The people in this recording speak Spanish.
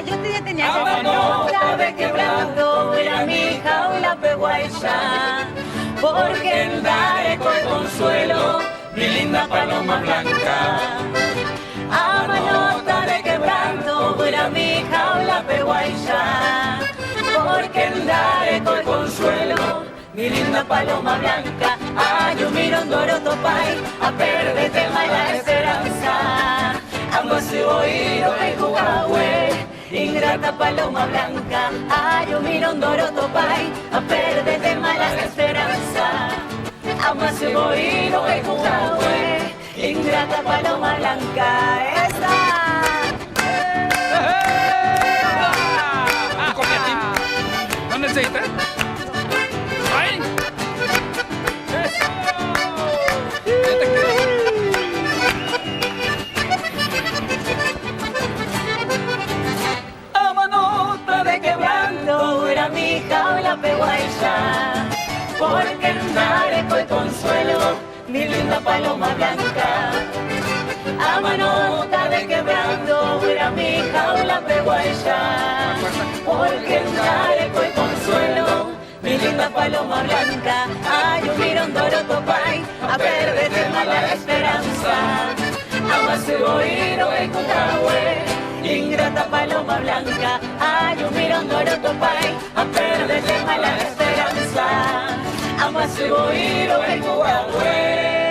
yo ya tenía que nota de quebrando era mi jaula peguaisa, porque en Dare con consuelo, mi linda paloma blanca. A manota de quebrando era mi jaula peguaisa, porque en Dare con consuelo, mi linda paloma blanca. Ay, yo miro un doro topay, a perderte mala esperanza. Amo su oído que jugahue, ingrata paloma blanca. Ay, yo miro un doro topay, a perderte mala esperanza. Amo su oído que jugahue, ingrata paloma blanca. ¡Esa! ¿No necesitas? ¡Ay! A manota de quebrando era mi jaula peguaisa, porque en Dare con consuelo, mi linda paloma blanca. A manota de quebrando era mi jaula peguaisa, porque en Dare con consuelo, mi linda paloma blanca. Ay, yo miro un doro topay, a perderte mala esperanza. Ama su oído en Cucahue, ingrata paloma blanca. Ay, yo miro un doro topay, a perderte mala esperanza. Ama su oído en Cucahue.